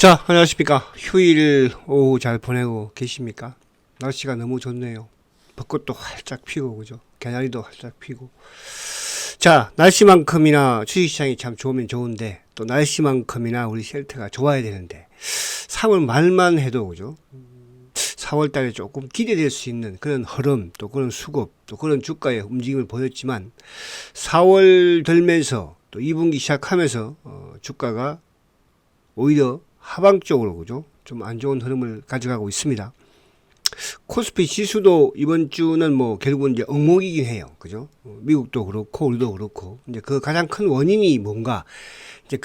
자, 안녕하십니까. 휴일 오후 잘 보내고 계십니까? 날씨가 너무 좋네요. 벚꽃도 활짝 피고, 그죠? 개나리도 활짝 피고. 자, 날씨만큼이나 주식시장이 참 좋으면 좋은데, 또 날씨만큼이나 우리 셀트가 좋아야 되는데, 3월 말만 해도, 그죠? 4월 달에 조금 기대될 수 있는 그런 흐름, 또 그런 수급, 또 그런 주가의 움직임을 보였지만, 4월 들면서 또 2분기 시작하면서, 주가가 오히려 하방 쪽으로, 그죠? 좀 안 좋은 흐름을 가져가고 있습니다. 코스피 지수도 이번 주는 뭐 결국은 이제 엉망이긴 해요. 그죠? 미국도 그렇고 우리도 그렇고. 이제 그 가장 큰 원인이 뭔가 이제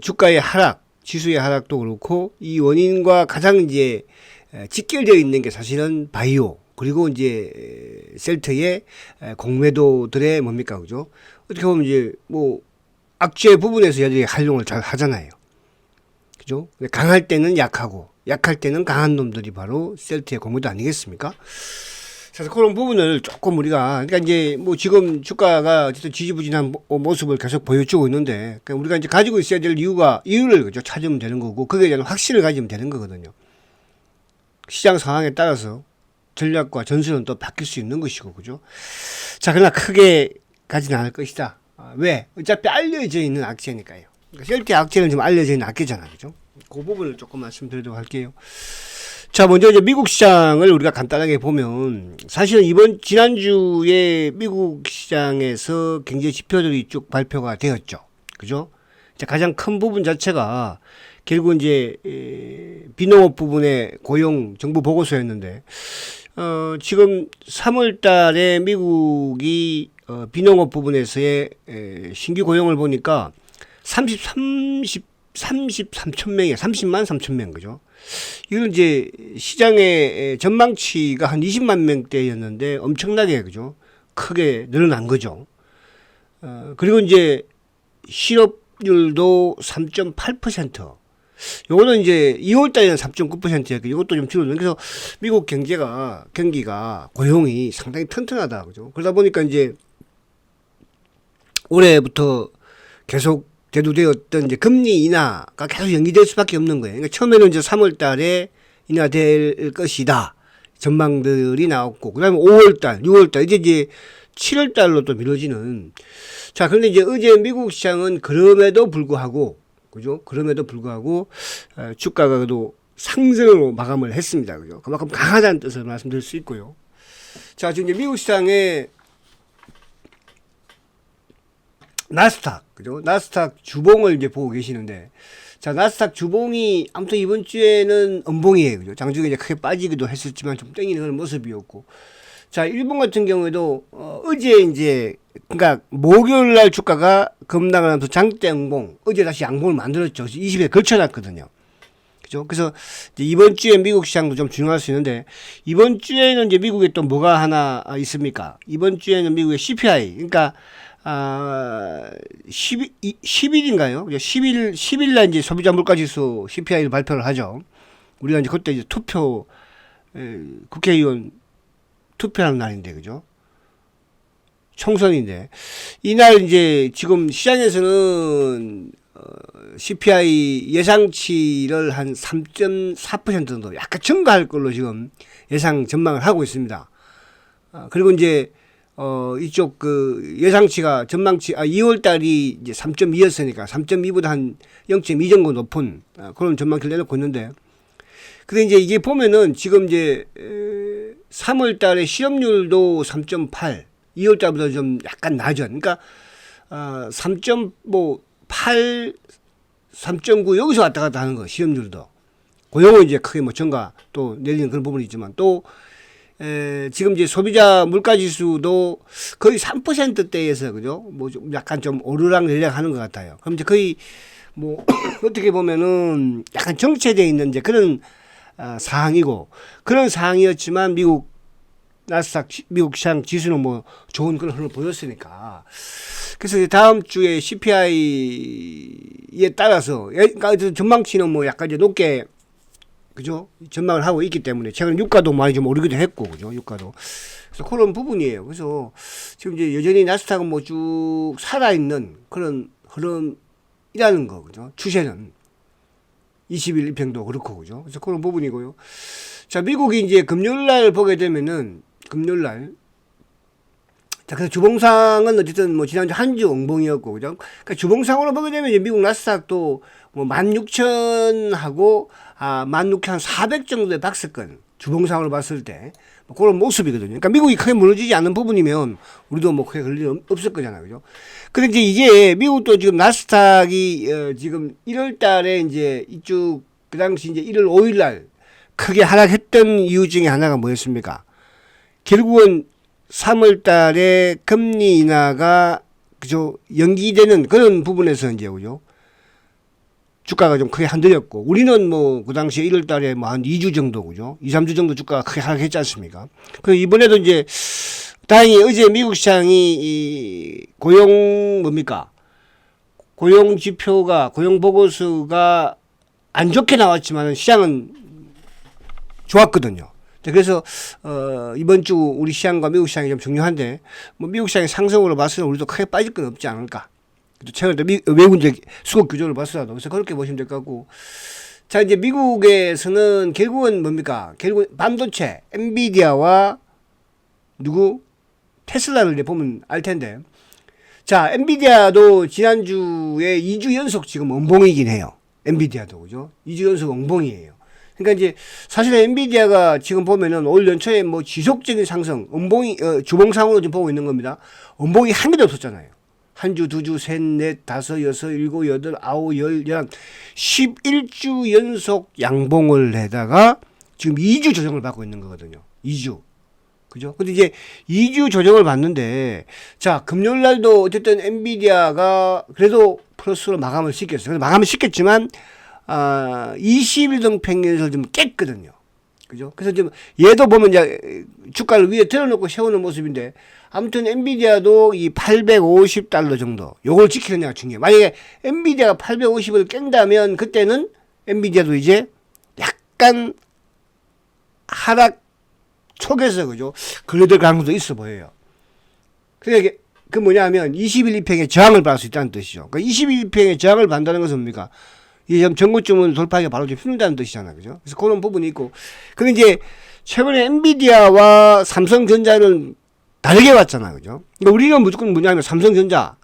주가의 하락, 지수의 하락도 그렇고 이 원인과 가장 이제 직결되어 있는 게 사실은 바이오 그리고 이제 셀트의 공매도들의 뭡니까? 그죠? 어떻게 보면 이제 뭐 악재 부분에서 얘들이 활용을 잘 하잖아요. 그죠? 강할 때는 약하고 약할 때는 강한 놈들이 바로 셀트의 공매도 아니겠습니까? 그래서 그런 부분을 조금 우리가 그러니까 이제 뭐 지금 주가가 어쨌든 지지부진한 모습을 계속 보여주고 있는데 그러니까 우리가 이제 가지고 있어야 될 이유를 그죠? 찾으면 되는 거고 그거에 대한 확신을 가지면 되는 거거든요. 시장 상황에 따라서 전략과 전술은 또 바뀔 수 있는 것이고 그죠? 자, 그러나 크게 가지는 않을 것이다. 왜? 어차피 알려져 있는 악재니까요. 셀트의 악재는 좀 알려져 있는 악재잖아, 그죠? 그 부분을 조금 말씀드리도록 할게요. 자, 먼저 이제 미국 시장을 우리가 간단하게 보면 사실은 지난주에 미국 시장에서 경제 지표들이 쭉 발표가 되었죠. 그죠? 자, 가장 큰 부분 자체가 결국 이제 비농업 부분의 고용 정부 보고서였는데 지금 3월 달에 미국이 비농업 부분에서의 신규 고용을 보니까 33천 명이야. 30만 3천 명, 그죠? 이건 이제 시장의 전망치가 한 20만 명대였는데 엄청나게, 그죠? 크게 늘어난 거죠. 그리고 이제 실업률도 3.8%. 요거는 이제 2월 달에는 3.9%였고 이것도 좀 줄어든. 그래서 미국 경기가 고용이 상당히 튼튼하다, 그죠? 그러다 보니까 이제 올해부터 계속 대두되었던 이제 금리 인하가 계속 연기될 수밖에 없는 거예요. 그러니까 처음에는 이제 3월 달에 인하될 것이다. 전망들이 나왔고, 그 다음에 5월 달, 6월 달, 이제 7월 달로 또 미뤄지는. 자, 그런데 이제 어제 미국 시장은 그럼에도 불구하고, 그죠? 그럼에도 불구하고, 주가가 그래도 상승으로 마감을 했습니다. 그죠? 그만큼 강하다는 뜻을 말씀드릴 수 있고요. 자, 지금 이제 미국 시장에 나스닥, 그죠? 나스닥 주봉을 이제 보고 계시는데, 자, 나스닥 주봉이 아무튼 이번 주에는 음봉이에요, 그죠? 장중에 이제 크게 빠지기도 했었지만 좀 땡기는 그런 모습이었고, 자, 일본 같은 경우에도 어제 이제 그러니까 목요일 날 주가가 급락을 하면서 장대 음봉, 어제 다시 양봉을 만들었죠. 20일 걸쳐놨거든요. 그죠? 그래서 이제 이번 주에 미국 시장도 좀 중요할 수 있는데 이번 주에는 이제 미국에 또 뭐가 하나 있습니까? 이번 주에는 미국의 CPI, 그러니까 10일인가요? 10일 날 이제 소비자 물가지수 CPI를 발표를 하죠. 우리가 이제 그때 이제 국회의원 투표하는 날인데, 그죠? 총선인데. 이날 이제 지금 시장에서는, CPI 예상치를 한 3.4% 정도 약간 증가할 걸로 지금 예상 전망을 하고 있습니다. 그리고 이제, 이쪽 예상치가 2월 달이 이제 3.2였으니까 3.2보다 한 0.2 정도 높은 그런 전망치를 내놓고 있는데, 근데 이제 이게 보면은 지금 이제 3월 달에 실업률도 3.8, 2월 달보다 좀 약간 낮아. 그러니까 3.8, 3.9 여기서 왔다 갔다 하는 거 실업률도. 고용은 이제 크게 뭐 증가 또 내리는 그런 부분이 있지만 또 지금 이제 소비자 물가 지수도 거의 3%대에서 그죠? 뭐 좀 약간 좀 오르락 내리락 하는 것 같아요. 그럼 이제 거의 뭐 어떻게 보면은 약간 정체되어 있는 이제 그런 사항이고 그런 사항이었지만 미국 시장 지수는 뭐 좋은 그런 흐름을 보였으니까 그래서 이제 다음 주에 CPI에 따라서 그러니까 전망치는 뭐 약간 이제 높게 그죠 전망을 하고 있기 때문에 최근 유가도 많이 좀 오르기도 했고 그죠 유가도 그래서 그런 부분이에요. 그래서 지금 이제 여전히 나스닥은 뭐 쭉 살아있는 그런 흐름이라는 거 그죠 추세는. 20일 입행도 그렇고, 그죠? 그래서 그런 부분이고요. 자, 미국이 이제 금요일 날 보게 되면은, 금요일 날. 자, 그래서 주봉상은 어쨌든 뭐 지난주 한 주 엉벙이었고, 그죠? 그러니까 주봉상으로 보게 되면 이제 미국 나스닥도 뭐 16,000하고, 16,400 정도의 박스권. 주봉상으로 봤을 때. 뭐 그런 모습이거든요. 그러니까 미국이 크게 무너지지 않는 부분이면 우리도 뭐 크게 그럴 일 없을 거잖아요. 그죠? 근데 이제 미국도 지금 나스닥이 지금 1월 달에 이제 이쪽 그 당시 이제 1월 5일 날 크게 하락했던 이유 중에 하나가 뭐였습니까? 결국은 3월 달에 금리 인하가 그죠? 연기되는 그런 부분에서 이제 그죠? 주가가 좀 크게 흔들렸고, 우리는 뭐, 그 당시에 1월 달에 뭐 한 2주 정도, 그죠? 2, 3주 정도 주가가 크게 하락했지 않습니까? 그리고 이번에도 이제, 다행히 어제 미국 시장이 이 고용 뭡니까? 고용 지표가, 고용 보고서가 안 좋게 나왔지만 시장은 좋았거든요. 그래서, 이번 주 우리 시장과 미국 시장이 좀 중요한데, 뭐 미국 시장의 상승으로 봤을 때 우리도 크게 빠질 건 없지 않을까. 최근에 외국인들 수급 규조를 봤어도 그래서 그렇게 보시면 될 것 같고. 자, 이제 미국에서는 결국은 뭡니까? 결국은 반도체, 엔비디아와 누구? 테슬라를 이제 보면 알 텐데. 자, 엔비디아도 지난주에 2주 연속 지금 엉봉이긴 해요. 엔비디아도, 그죠? 2주 연속 엉봉이에요. 그러니까 이제 사실 엔비디아가 지금 보면은 올 연초에 뭐 지속적인 상승, 엉봉이, 주봉상으로 지금 보고 있는 겁니다. 엉봉이 한 개도 없었잖아요. 한 주, 두 주, 셋, 넷, 다섯, 여섯, 일곱, 여덟, 아홉, 열, 11주 연속 양봉을 내다가 지금 2주 조정을 받고 있는 거거든요. 2주. 그죠? 근데 이제 2주 조정을 받는데, 자, 금요일 날도 어쨌든 엔비디아가 그래도 플러스로 마감을 시켰어요. 그래서 마감을 시켰지만, 20일 동평균에서 좀 깼거든요. 그죠? 그래서 좀 얘도 보면 이제 주가를 위에 들어놓고 세우는 모습인데, 아무튼 엔비디아도 이 850달러 정도 요걸 지키느냐가 중요해요. 만약에 엔비디아가 850을 깬다면 그때는 엔비디아도 이제 약간 하락 속에서 그죠? 걸려들 가능성도 있어 보여요. 그러니까 그 뭐냐면 20일 입행에 저항을 받을 수 있다는 뜻이죠. 그러니까 20일 입행에 저항을 받는다는 것은 뭡니까? 이게 전고점을 돌파하기가 바로 좀 힘들다는 뜻이잖아요. 그죠? 그래서 그런 부분이 있고. 근데 이제 최근에 엔비디아와 삼성전자는 다르게 왔잖아요. 그죠? 그러니까 우리는 무조건 뭐냐면 삼성전자가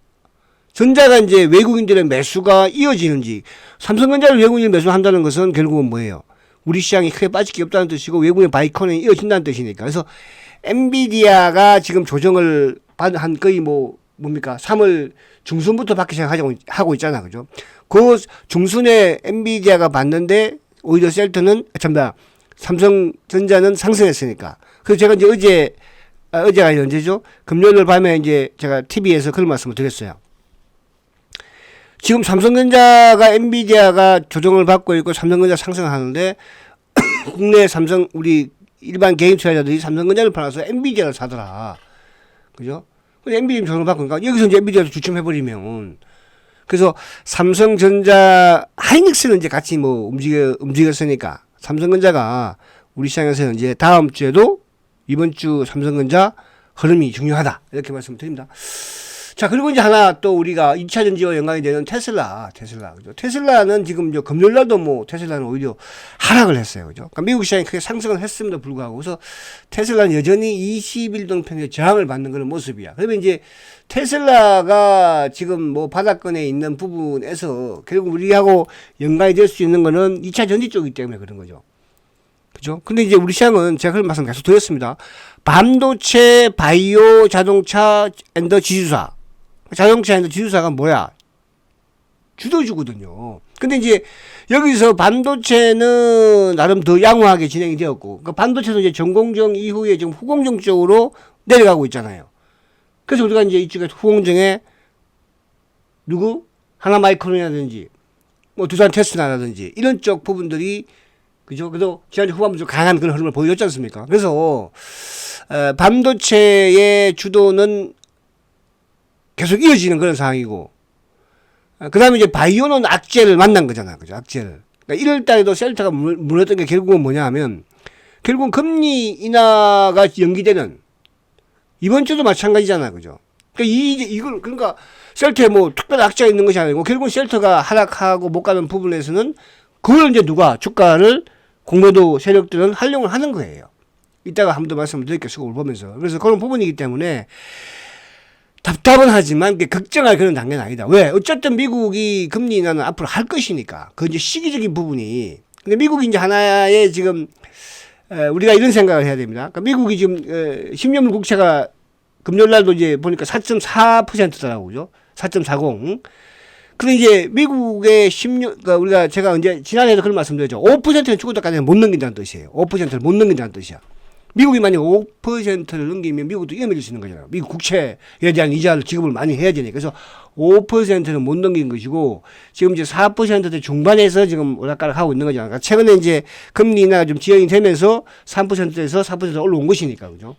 이제 외국인들의 매수가 이어지는지, 삼성전자를 외국인이 매수한다는 것은 결국은 뭐예요? 우리 시장이 크게 빠질 게 없다는 뜻이고 외국인 바이컨이 이어진다는 뜻이니까. 그래서 엔비디아가 지금 조정을 한 거의 뭡니까? 3월 중순부터 받기 시작하고 있잖아. 그죠? 그 중순에 엔비디아가 받는데 오히려 삼성전자는 상승했으니까. 그래서 제가 이제 어제가 언제죠? 금요일 밤에 이제 제가 TV에서 그런 말씀을 드렸어요. 지금 삼성전자가 엔비디아가 조정을 받고 있고 삼성전자 상승하는데 국내 우리 일반 개인 투자자들이 삼성전자를 팔아서 엔비디아를 사더라. 그죠? 근데 엔비디아 조정을 받고 있으니까 여기서 이제 엔비디아도 주춤해버리면, 그래서 삼성전자, 하이닉스는 이제 같이 움직였으니까 삼성전자가 우리 시장에서 이제 다음 주에도 이번 주 삼성전자 흐름이 중요하다. 이렇게 말씀드립니다. 자, 그리고 이제 하나 또 우리가 2차 전지와 연관이 되는 테슬라. 그죠? 테슬라는 지금 금요일 날도 테슬라는 오히려 하락을 했어요. 그죠? 그러니까 미국 시장이 크게 상승을 했음에도 불구하고, 그래서 테슬라는 여전히 20일 동평의 저항을 받는 그런 모습이야. 그러면 이제 테슬라가 지금 바닥권에 있는 부분에서 결국 우리하고 연관이 될 수 있는 거는 2차 전지 쪽이기 때문에 그런 거죠. 그죠? 근데 이제 우리 시장은 제가 그런 말씀 계속 드렸습니다. 반도체, 바이오, 자동차, 앤더 지주사. 자동차 앤더 지주사가 뭐야? 주도주거든요. 근데 이제 여기서 반도체는 나름 더 양호하게 진행이 되었고, 그 반도체도 이제 전공정 이후에 지금 후공정 쪽으로 내려가고 있잖아요. 그래서 우리가 이제 이쪽에 후공정에 하나마이크론이라든지, 두산 테스트라든지 이런 쪽 부분들이, 그죠? 그래도 지난주 후반부에 강한 그런 흐름을 보여줬지 않습니까? 그래서 반도체의 주도는 계속 이어지는 그런 상황이고, 그 다음에 이제 바이오는 악재를 만난 거잖아요. 그죠? 악재를. 그러니까 1월 달에도 셀트가 무너졌던 게 결국은 뭐냐 하면, 결국은 금리 인하가 연기되는, 이번 주도 마찬가지잖아요. 그죠? 그러니까 셀트에 특별한 악재가 있는 것이 아니고, 결국은 셀트가 하락하고 못 가는 부분에서는 그걸 이제 누가 주가를 공매도 세력들은 활용을 하는 거예요. 이따가 한 번 더 말씀을 드릴게요. 수급을 보면서. 그래서 그런 부분이기 때문에 답답은 하지만 걱정할 그런 단계는 아니다. 왜? 어쨌든 미국이 금리 인하는 앞으로 할 것이니까. 그 이제 시기적인 부분이. 근데 미국이 이제 하나의 지금 우리가 이런 생각을 해야 됩니다. 그러니까 미국이 지금 10년물 국채가 금요일 날도 이제 보니까 4.4%더라고요. 그죠? 4.40. 근데 이제 미국의 10년, 그러니까 제가 언제 지난해에도 그런 말씀드렸죠. 5%는 죽었다까지는 못 넘긴다는 뜻이에요. 5%를 못 넘긴다는 뜻이야. 미국이 만약 5%를 넘기면 미국도 위험해질 수 있는 거잖아요. 미국 국채에 대한 이자를 지급을 많이 해야 되니까. 그래서 5%는 못 넘긴 것이고, 지금 이제 4%대 중반에서 지금 오락가락 하고 있는 거잖아요. 그러니까 최근에 이제 금리 인하가 좀 지연이 되면서 3%에서 4% 올라온 것이니까. 그죠?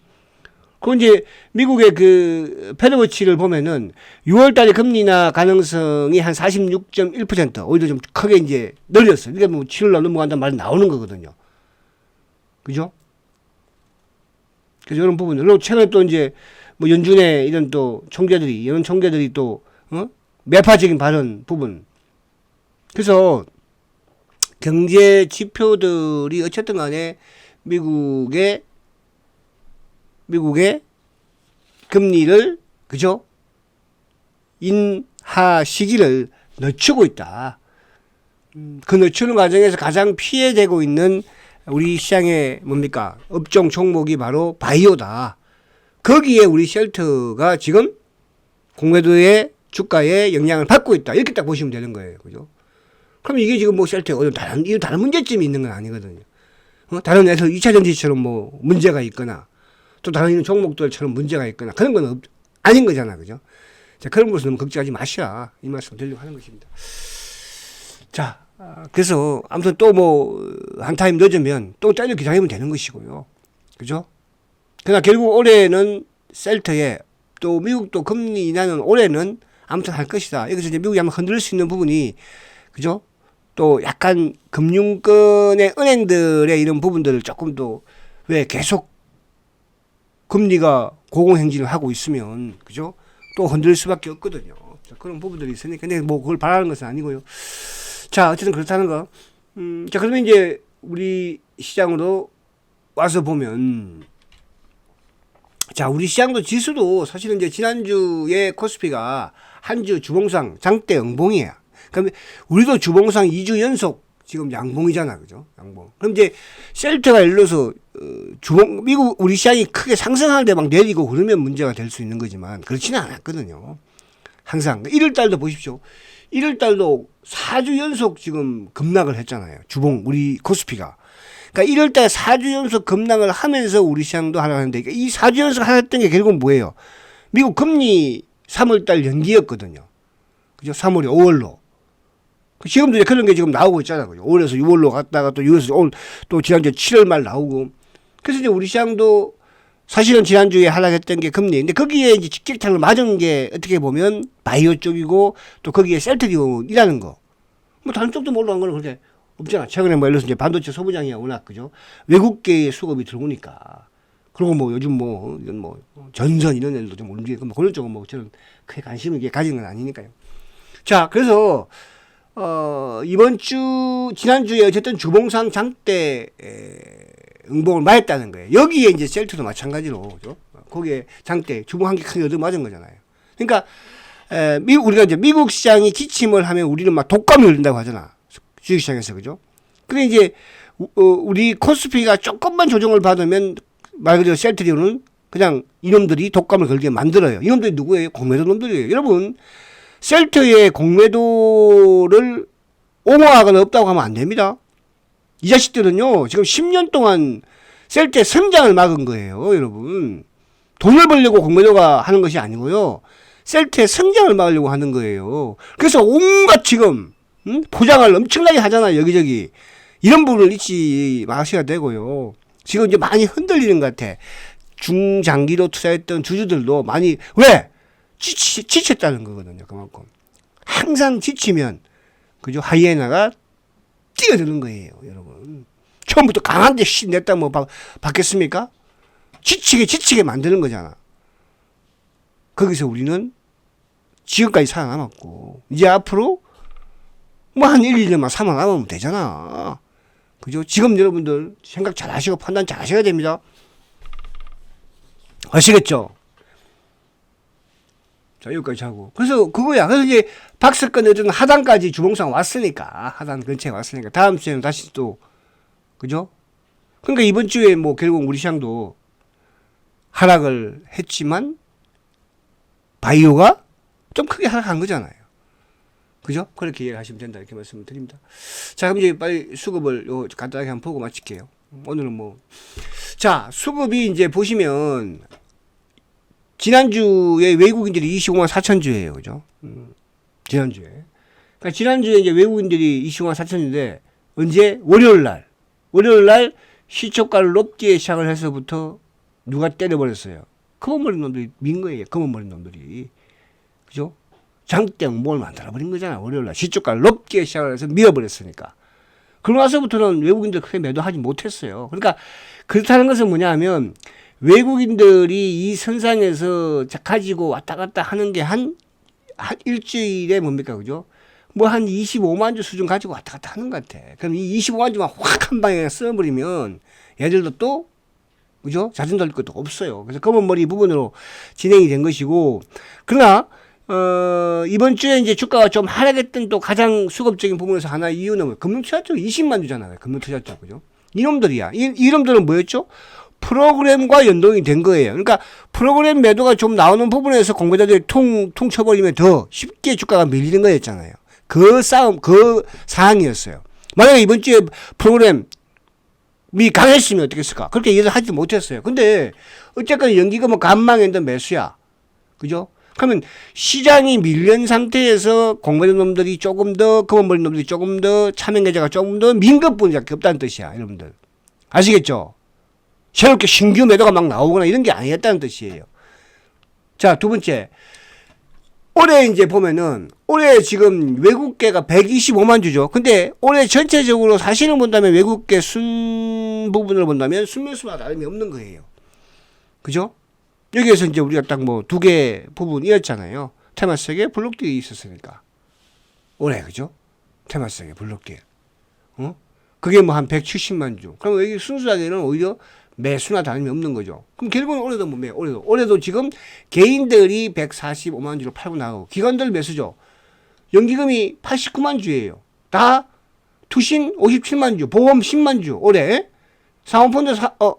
그 이제 미국의 그 패드워치를 보면은 6월 달에 금리 인하 가능성이 한 46.1%, 오히려 좀 크게 이제 늘렸어요. 그러니까 뭐 7월로 넘어간다는 말이 나오는 거거든요. 그죠? 그래서 이런 부분들. 그리고 최근에 또 이제 뭐 연준의 이런 또 총재들이, 이런 총재들이 또, 매파적인 발언 부분. 그래서 경제 지표들이 어쨌든 간에 미국의 금리를, 그죠? 인하 시기를 늦추고 있다. 그 늦추는 과정에서 가장 피해되고 있는 우리 시장의 뭡니까? 업종 종목이 바로 바이오다. 거기에 우리 쉘터가 지금 공매도의 주가에 영향을 받고 있다. 이렇게 딱 보시면 되는 거예요. 그죠? 그럼 이게 지금 뭐 쉘터에 다른 문제점이 있는 건 아니거든요. 다른 애들 2차전지처럼 뭐 문제가 있거나 또 다른 종목들처럼 문제가 있거나 그런 건 아닌 거잖아. 그죠? 자, 그런 것을 너무 걱정하지 마시라. 이 말씀 드리려고 하는 것입니다. 자, 그래서 아무튼 또 뭐 한 타임 늦으면 또 때려 기다리면 되는 것이고요. 그죠? 그러나 결국 올해는 셀터에 또 미국도 금리 인하는 올해는 아무튼 할 것이다. 여기서 이제 미국이 한번 흔들 수 있는 부분이, 그죠? 또 약간 금융권의 은행들의 이런 부분들을 조금 더 왜 계속 금리가 고공행진을 하고 있으면, 그죠? 또 흔들 수밖에 없거든요. 자, 그런 부분들이 있으니까. 근데 뭐 그걸 바라는 것은 아니고요. 자, 어쨌든 그렇다는 거. 자, 그러면 이제 우리 시장으로 와서 보면, 자, 우리 시장도 지수도 사실은 이제 지난주에 코스피가 한 주 주봉상 장대 양봉이에요. 그럼 우리도 주봉상 2주 연속 지금 양봉이잖아. 그죠? 양봉. 그럼 이제 셀트가 예를 들어서 미국 우리 시장이 크게 상승하는데 막 내리고 그러면 문제가 될 수 있는 거지만 그렇지는 않았거든요. 항상 1월 달도 보십시오. 1월 달도 4주 연속 지금 급락을 했잖아요. 주봉 우리 코스피가. 그러니까 1월 달 4주 연속 급락을 하면서 우리 시장도 하락하는데, 그러니까 이 4주 연속 하락했던 게 결국은 뭐예요? 미국 금리 3월 달 연기였거든요. 그죠? 3월이 5월로. 지금도 이제 그런 게 지금 나오고 있잖아요. 5월에서 6월로 갔다가 또 6월에서 오늘 또 지난주에 7월 말 나오고. 그래서 이제 우리 시장도 사실은 지난주에 하락했던 게 금리. 근데 거기에 이제 직격탄을 맞은 게 어떻게 보면 바이오 쪽이고 또 거기에 셀트리온이라는 거. 뭐 다른 쪽도 뭐 올라간 거는 그렇게 없잖아. 최근에 뭐 예를 들어서 이제 반도체 소부장이 워낙, 그죠? 외국계의 수급이 들어오니까. 그리고 뭐 요즘 뭐 이런 뭐 전선 이런 애들도 좀 움직이고 뭐 그런 쪽은 뭐 저는 크게 관심을 가진 건 아니니까요. 자, 그래서 지난주에 어쨌든 주봉상 장대 응봉을 맞았다는 거예요. 여기에 이제 셀트도 마찬가지로, 그죠? 거기에 장대, 주봉 한 개 크게 얻어 맞은 거잖아요. 그러니까, 우리가 이제 미국 시장이 기침을 하면 우리는 막 독감이 걸린다고 하잖아. 주식시장에서, 그죠? 근데 이제, 우리 코스피가 조금만 조정을 받으면 말 그대로 셀트리온은 그냥 이놈들이 독감을 걸게 만들어요. 이놈들이 누구예요? 공매도 놈들이에요. 여러분, 셀트의 공매도를 옹호하거나 없다고 하면 안 됩니다. 이 자식들은요, 지금 10년 동안 셀트의 성장을 막은 거예요, 여러분. 돈을 벌려고 공매도가 하는 것이 아니고요. 셀트의 성장을 막으려고 하는 거예요. 그래서 온갖 지금, 포장을 엄청나게 하잖아요, 여기저기. 이런 부분을 잊지 마셔야 되고요. 지금 이제 많이 흔들리는 것 같아. 중장기로 투자했던 주주들도 많이, 왜? 지쳤다는 거거든요, 그만큼. 항상 지치면, 그죠? 하이에나가 뛰어드는 거예요, 여러분. 처음부터 강한데 냈다 뭐 받겠습니까? 지치게 만드는 거잖아. 거기서 우리는 지금까지 살아남았고, 이제 앞으로 뭐 한 1, 2년만 살아남으면 되잖아. 그죠? 지금 여러분들 생각 잘 하시고 판단 잘 하셔야 됩니다. 아시겠죠? 자, 여기까지 하고. 그래서 그거야. 그래서 이제 박스권 어떤 하단까지 주봉상 왔으니까. 하단 근처에 왔으니까. 다음 주에는 다시 또, 그죠? 그러니까 이번 주에 뭐 결국 우리 시장도 하락을 했지만, 바이오가 좀 크게 하락한 거잖아요. 그죠? 그렇게 이해하시면 된다. 이렇게 말씀을 드립니다. 자, 그럼 이제 빨리 수급을 요 간단하게 한번 보고 마칠게요. 오늘은 뭐. 자, 수급이 이제 보시면, 지난주에 외국인들이 25만 4천 주예요. 그죠? 지난주에. 그러니까 지난주에 이제 외국인들이 25만 4천인데, 언제? 월요일 날 시초가를 높게 시작을 해서부터 누가 때려버렸어요. 검은머리 놈들이 민 거예요. 검은머리 놈들이. 그죠? 장땡 뭘 만들어버린 거잖아. 월요일날 시초가를 높게 시작을 해서 밀어버렸으니까. 그러고 나서부터는 외국인들 크게 매도하지 못했어요. 그러니까 그렇다는 것은 뭐냐 하면 외국인들이 이 선상에서 가지고 왔다 갔다 하는 게 한 일주일에 뭡니까? 그죠? 뭐 한 25만 주 수준 가지고 왔다 갔다 하는 것 같아. 그럼 이 25만 주만 확 한 방에 써버리면 얘들도 또 그죠? 자존 돌릴 것도 없어요. 그래서 검은 머리 부분으로 진행이 된 것이고, 그러나 이번 주에 이제 주가가 좀 하락했던 또 가장 수급적인 부분에서 하나 이유는 금융투자 쪽 20만 주잖아요. 금융투자 쪽 그죠? 이놈들이야. 이놈들은 뭐였죠? 프로그램과 연동이 된 거예요. 그러니까 프로그램 매도가 좀 나오는 부분에서 공매도들이 퉁 쳐버리면 더 쉽게 주가가 밀리는 거였잖아요. 그 싸움, 그 상황이었어요. 만약에 이번 주에 프로그램이 강했으면 어떻게 했을까? 그렇게 이해를 하지 못했어요. 근데 어쨌건 연기금은 간망했던 매수야. 그죠? 그러면 시장이 밀린 상태에서 공매도 놈들이 조금 더, 검은머리 놈들이 조금 더, 차명계좌가 조금 더 민 것뿐이밖에 없다는 뜻이야. 여러분들. 아시겠죠? 새롭게 신규 매도가 막 나오거나 이런 게 아니었다는 뜻이에요. 자, 두 번째. 올해 이제 보면은, 올해 지금 외국계가 125만 주죠. 근데 올해 전체적으로 사실을 본다면 외국계 순 부분을 본다면 순매수와 다름이 없는 거예요. 그죠? 여기에서 이제 우리가 딱 뭐 두 개 부분이었잖아요. 테마스에게 블록딜이 있었으니까. 올해, 그죠? 테마스에게 블록딜. 그게 뭐 한 170만 주. 그럼 여기 순수하게는 오히려 매수나 다름이 없는 거죠. 그럼 결국은 올해도 뭐 올해도 지금 개인들이 145만 주를 팔고 나가고 기관들 매수죠. 연기금이 89만 주예요. 다 투신 57만 주, 보험 10만 주 올해. 사모펀드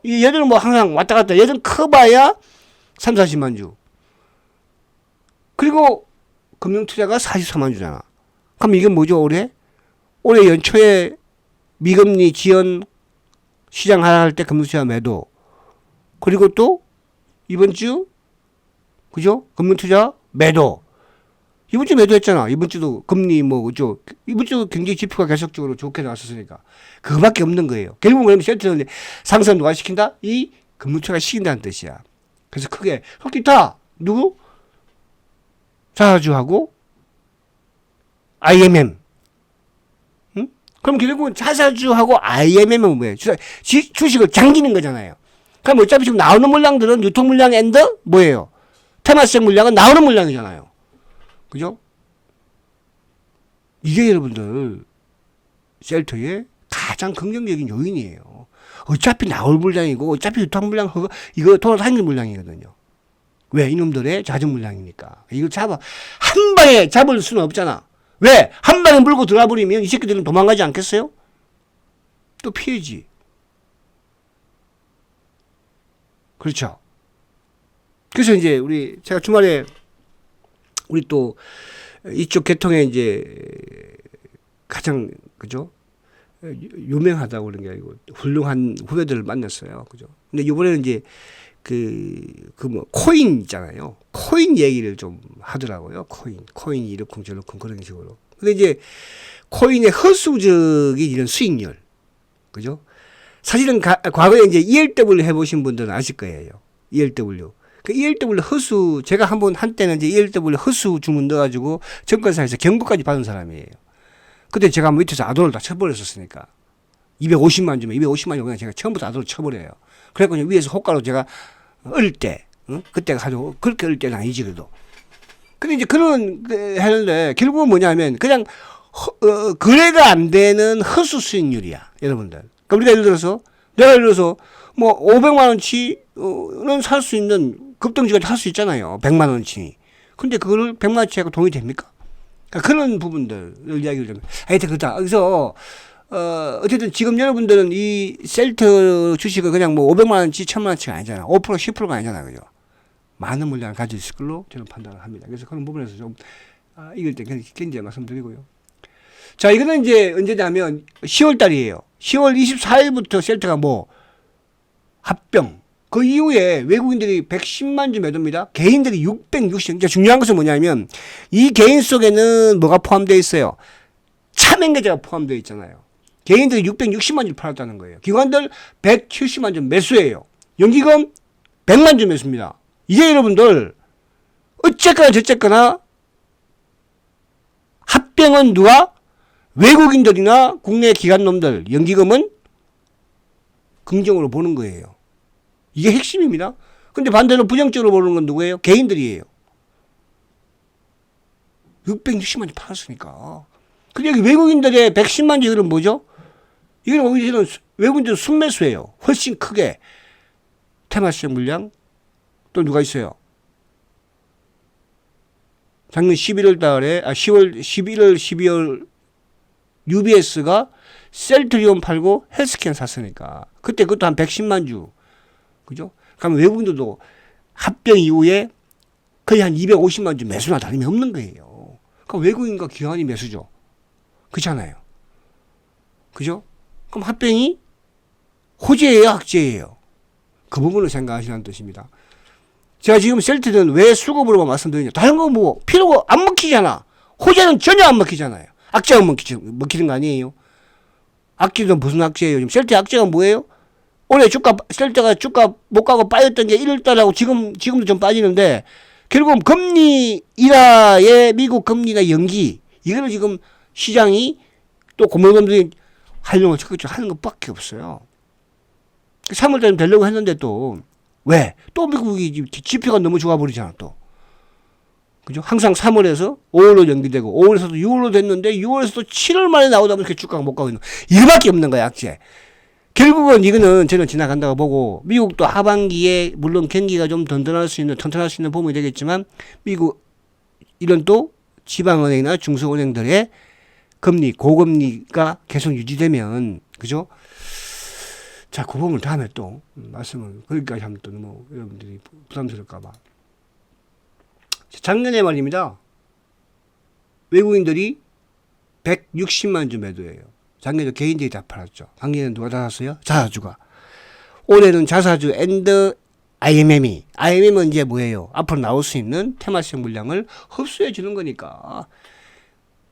얘들은 뭐 항상 왔다 갔다. 얘들은 커봐야 3, 40만 주. 그리고 금융투자가 44만 주잖아. 그럼 이게 뭐죠, 올해? 올해 연초에 미금리 지연 시장 하락할 때 금융투자 매도. 그리고 또 이번 주 그죠? 금융투자 매도. 이번 주 매도했잖아. 이번 주도 금리 뭐 그죠? 이번 주 경제 지표가 계속적으로 좋게 나왔었으니까 그거밖에 없는 거예요. 결국은 그러면 세트는 상승 누가 시킨다? 이 금융투자가 시킨다는 뜻이야. 그래서 크게 기타 누구? 자사주하고 IMM. 응? 그럼 결국은 자사주하고 IMM은 뭐예요? 주식을 잠기는 거잖아요. 그럼 어차피 지금 나오는 물량들은 유통 물량 앤더 뭐예요? 테마성 물량은 나오는 물량이잖아요. 그죠? 이게 여러분들 셀터의 가장 긍정적인 요인이에요. 어차피 나올 물량이고 어차피 유통 물량 이거 돌아다니는 물량이거든요. 왜? 이놈들의 자전 물량이니까. 이걸 한 방에 잡을 수는 없잖아. 왜? 한 방에 물고 들어와 버리면 이 새끼들은 도망가지 않겠어요? 또 피해지. 그렇죠. 그래서 이제 제가 주말에 우리 또 이쪽 계통에 이제 가장 그죠? 유명하다고 그런 게 아니고 훌륭한 후배들을 만났어요. 그죠? 근데 이번에는 이제 뭐 코인 있잖아요. 코인 얘기를 좀 하더라고요. 코인이 이렇쿵 저렇쿵 그런 식으로. 근데 이제 코인의 허수적인 이런 수익률. 그죠? 사실은 과거에 이제 ELW 해보신 분들은 아실 거예요. ELW. 그 ELW 허수, 제가 한때는 이제 ELW 허수 주문 넣어가지고 증권사에서 경고까지 받은 사람이에요. 그때 제가 밑에서 아도를 다 쳐버렸었으니까. 250만 주면 250만 주 그냥 제가 처음부터 아도를 쳐버려요. 그래갖고 위에서 호가로 제가 어릴 때, 그때가 아주 그렇게 어릴 때는 아니지, 그래도. 근데 이제 그런, 했는데, 결국은 뭐냐면, 그냥 거래가 안 되는 허수 수익률이야, 여러분들. 그러니까 우리가 예를 들어서 뭐 500만 원치는 살 수 있는 급등주가 살 수 있잖아요. 100만 원치. 근데 그거를 100만 원치하고 동의 됩니까? 그러니까 그런 부분들을 이야기를 좀. 하여튼 그렇다. 그래서 어쨌든 지금 여러분들은 이 셀트 주식을 그냥 뭐 500만 원치, 1000만 원치가 아니잖아. 5%, 10%가 아니잖아, 그죠? 많은 물량을 가지고 있을 걸로 저는 판단을 합니다. 그래서 그런 부분에서 좀 이길 때 견제 말씀드리고요. 자, 이거는 이제 언제냐면 10월 달이에요. 10월 24일부터 셀트가 뭐 합병. 그 이후에 외국인들이 110만 주 매도입니다. 개인들이 660. 이제 중요한 것은 뭐냐면 이 개인 속에는 뭐가 포함되어 있어요? 차맹계좌가 포함되어 있잖아요. 개인들이 660만 주 팔았다는 거예요. 기관들 170만 주 매수예요. 연기금 100만 주 매수입니다. 이제 여러분들 어쨌거나 저쨌거나 합병은 누가? 외국인들이나 국내 기관놈들 연기금은 긍정으로 보는 거예요. 이게 핵심입니다. 근데 반대로 부정적으로 보는 건 누구예요? 개인들이에요. 660만 주 팔았으니까. 근데 여기 외국인들의 110만 주 이거는 뭐죠? 이건 오히려 외국인들 순매수예요. 훨씬 크게. 테마시장 물량 또 누가 있어요? 작년 11월 달에 11월 12월 UBS가 셀트리온 팔고 헬스케어 샀으니까 그때 그것도 한 110만 주 그죠? 그러면 외국인들도 합병 이후에 거의 한 250만 주 매수나 다름이 없는 거예요. 그러니까 외국인과 기관이 매수죠. 그렇잖아요. 그죠? 그럼 합병이 호재예요, 악재예요? 그 부분을 생각하시라는 뜻입니다. 제가 지금 셀트는 왜 수급으로 말씀드리냐. 다른 거 뭐 필요가 안 먹히잖아. 호재는 전혀 안 먹히잖아요. 악재가 먹히는 거 아니에요? 악재는 무슨 악재예요? 지금 셀트 악재가 뭐예요? 올해 셀트가 주가 못 가고 빠졌던 게 1월달하고 지금도 좀 빠지는데 결국은 금리 인하의 미국 금리가 연기. 이거는 지금 시장이 또 고물범들이 활용을 적극적으로 하는 것밖에 없어요. 3월달에 되려고 했는데 또 왜? 또 미국이 지표가 너무 좋아버리잖아 또. 그죠? 항상 3월에서 5월로 연기되고 5월에서도 6월로 됐는데 6월에서도 7월 만에 나오다 보니까 주가가 못 가고 있는 이거밖에 없는 거야 악재. 결국은 이거는 저는 지나간다고 보고 미국도 하반기에 물론 경기가 좀 튼튼할 수 있는 부분이 되겠지만 미국 이런 또 지방은행이나 중소은행들의 금리 고금리가 계속 유지되면 그죠? 자, 그 부분을 다음에 또 말씀을 거기까지 하면 또 너무 여러분들이 부담스러울까봐. 작년에 말입니다. 외국인들이 160만 주 매도예요. 작년에 개인들이 다 팔았죠. 작년에는 누가 다 샀어요? 자사주가. 올해는 자사주 앤드 IMM이. IMM은 이제 뭐예요? 앞으로 나올 수 있는 테마성 물량을 흡수해 주는 거니까.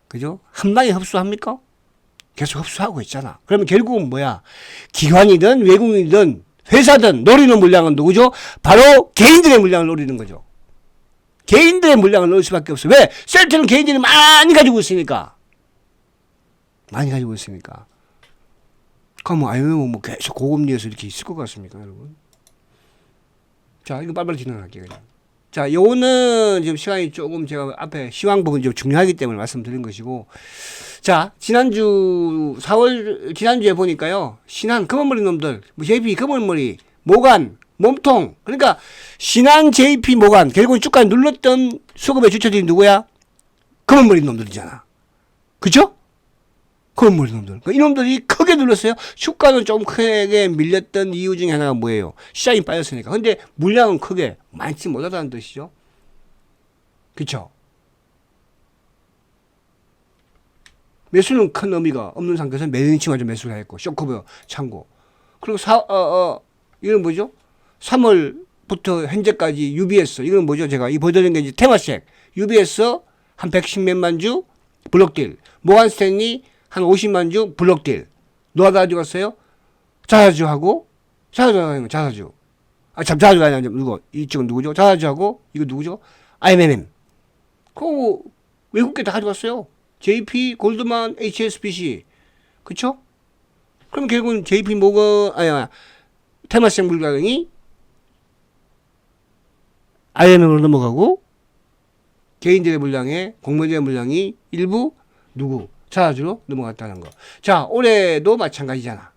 그죠? 한 방에 흡수합니까? 계속 흡수하고 있잖아. 그러면 결국은 뭐야? 기관이든 외국인이든 회사든 노리는 물량은 누구죠? 바로 개인들의 물량을 노리는 거죠. 개인들의 물량을 넣을 수밖에 없어. 왜? 셀트는 개인들이 많이 가지고 있으니까. 많이 가지고 있으니까. 그럼 뭐, 아니면 뭐 계속 고금리에서 이렇게 있을 것 같습니까, 여러분? 자, 이거 빨리빨리 진행할게요, 그냥. 자, 요거는 지금 시간이 조금 제가 앞에 시황 부분이 좀 중요하기 때문에 말씀드린 것이고. 자, 지난주에 보니까요, 신한 검은머리 놈들, 뭐 JP 검은머리, 모간, 몸통. 그러니까 신한 JP 모간 결국은 주가 눌렀던 수급의 주체들이 누구야? 검은머리 놈들이잖아. 그죠? 검은머리 놈들. 그러니까 이놈들이 크게 눌렀어요. 주가는 좀 크게 밀렸던 이유 중에 하나가 뭐예요? 시장이 빠졌으니까. 근데 물량은 크게 많지 못하다는 뜻이죠. 그쵸? 매수는 큰 의미가 없는 상태에서 매니치마저 매수를 했고 쇼커버 참고. 그리고 이건 뭐죠? 3월부터 현재까지 UBS 이건 뭐죠? 제가 이 보여드린 게 이제 테마색 UBS 한 110몇만 주 블록딜, 모간 스탠리 한 50만 주 블록딜. 누가 다 가져갔어요? 자사주하고 자사주. 자사주가 아니라 누구? 이쪽은 누구죠? 자사주하고 이거 누구죠? IMM. 그거 외국계 다 가져갔어요. JP, 골드만, HSBC. 그쵸? 그럼 결국은 JP 모건, 테마성 물량이 IMM으로 넘어가고, 개인들의 물량에, 공매도의 물량이 일부, 누구? 사라지로 넘어갔다는 거. 자, 올해도 마찬가지잖아.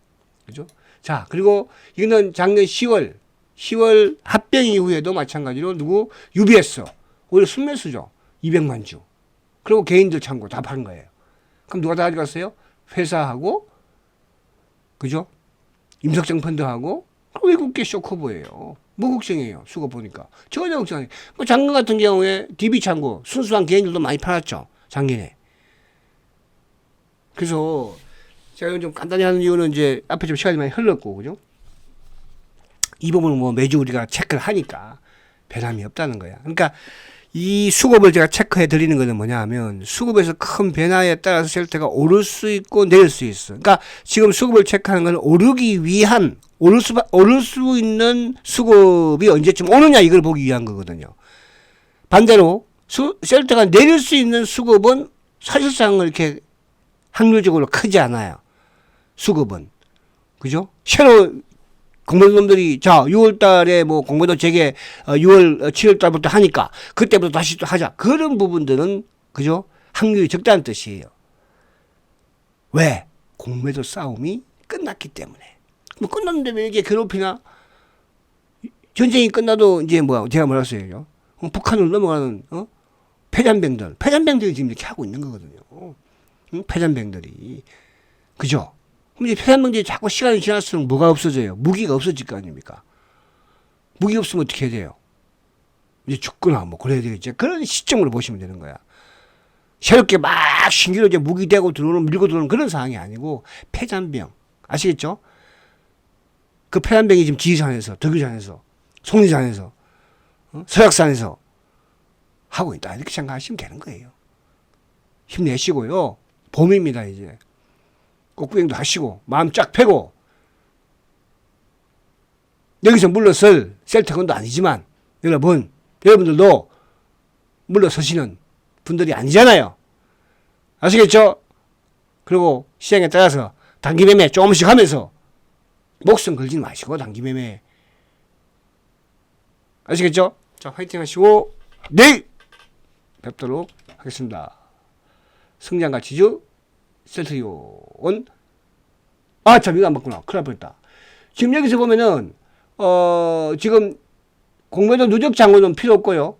그죠? 자, 그리고 이거는 작년 10월 합병 이후에도 마찬가지로 누구? UBS. 오히려 순매수죠. 200만 주. 그리고 개인들 창고 다 파는 거예요. 그럼 누가 다 가져갔어요? 회사하고, 그죠? 임석정 펀드하고, 외국계 쇼커버예요. 뭐 걱정이에요. 수거 보니까. 전혀 걱정 안 해요. 뭐 작년 같은 경우에 DB 창고, 순수한 개인들도 많이 팔았죠. 작년에. 그래서 제가 이건 좀 간단히 하는 이유는 이제 앞에 좀 시간이 많이 흘렀고, 그죠? 이 부분은 뭐 매주 우리가 체크를 하니까 변함이 없다는 거야. 그러니까 이 수급을 제가 체크해 드리는 거는 뭐냐 하면 수급에서 큰 변화에 따라서 셀트가 오를 수 있고 내릴 수 있어. 그러니까 지금 수급을 체크하는 건 오르기 위한 오를 수 있는 수급이 언제쯤 오느냐 이걸 보기 위한 거거든요. 반대로 셀트가 내릴 수 있는 수급은 사실상 이렇게 확률적으로 크지 않아요. 수급은. 그죠? 새로 공매도놈들이 자 6월 달에 뭐 공매도 재개 6월 7월 달부터 하니까 그때부터 다시 또 하자. 그런 부분들은 그죠? 확률이 적다는 뜻이에요. 왜? 공매도 싸움이 끝났기 때문에. 뭐 끝났는데 왜 이게 괴롭히나? 전쟁이 끝나도 이제 뭐야 제가 뭐라 했어요. 북한으로 넘어가는 패잔병들이 지금 이렇게 하고 있는 거거든요. 패잔병들이. 그죠? 그럼 이제 패잔병들이 자꾸 시간이 지날수록 뭐가 없어져요? 무기가 없어질 거 아닙니까? 무기 없으면 어떻게 해야 돼요? 이제 죽거나 뭐 그래야 되겠죠. 그런 시점으로 보시면 되는 거야. 새롭게 막 신기로 이제 무기 대고 들어오는, 밀고 들어오는 그런 상황이 아니고 패잔병. 아시겠죠? 그 패잔병이 지금 지리산에서, 덕유산에서, 속리산에서, 서약산에서 하고 있다. 이렇게 생각하시면 되는 거예요. 힘내시고요. 봄입니다, 이제. 꽃구경도 하시고, 마음 쫙 펴고, 여기서 물러설 셀트건도 아니지만, 여러분들도 물러서시는 분들이 아니잖아요. 아시겠죠? 그리고 시장에 따라서 단기매매 조금씩 하면서, 목숨 걸지 마시고, 단기매매. 아시겠죠? 자, 화이팅 하시고, 내일 뵙도록 하겠습니다. 성장가치주 셀트리온. 참, 이거 안 봤구나. 큰일 날 뻔했다. 지금 여기서 보면은, 지금 공매도 누적 잔고는 필요 없고요.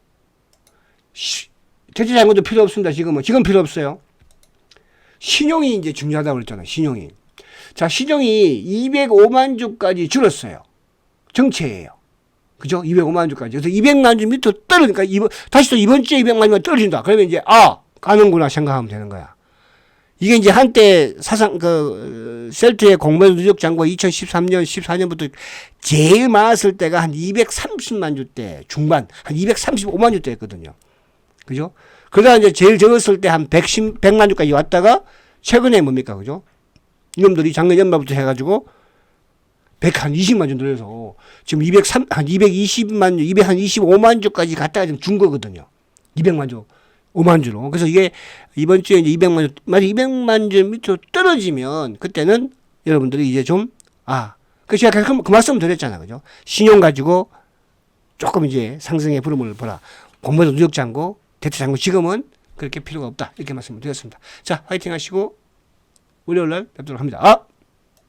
대체 잔고도 필요 없습니다. 지금 필요 없어요. 신용이 이제 중요하다고 그랬잖아요. 신용이. 자, 신용이 205만 주까지 줄었어요. 정체예요. 그죠? 205만 주까지. 그래서 200만 주 밑으로 떨어지니까, 다시 또 이번 주에 200만 주만 떨어진다. 그러면 이제, 가는구나 생각하면 되는 거야. 이게 이제 한때 셀트의 공매도 누적 잔고가 2013년, 14년부터 제일 많았을 때가 한 230만 주대 중반, 한 235만 주대였거든요. 그죠? 그러다 이제 제일 적었을 때 한 100만 주까지 왔다가 최근에 뭡니까? 그죠? 이놈들이 작년 연말부터 해가지고 120만 주 늘려서 지금 한 220만 주, 225만 주까지 갔다가 지금 준 거거든요. 200만 주. 5만 주로. 그래서 이게 이번 주에 이제 200만 주, 만약 200만 주 밑으로 떨어지면 그때는 여러분들이 이제 좀, 제가 그 말씀 드렸잖아요. 그죠? 신용 가지고 조금 이제 상승의 부름을 보라. 공매도 누적 잔고, 대체 잔고 지금은 그렇게 필요가 없다. 이렇게 말씀을 드렸습니다. 자, 화이팅 하시고 월요일 날 뵙도록 합니다.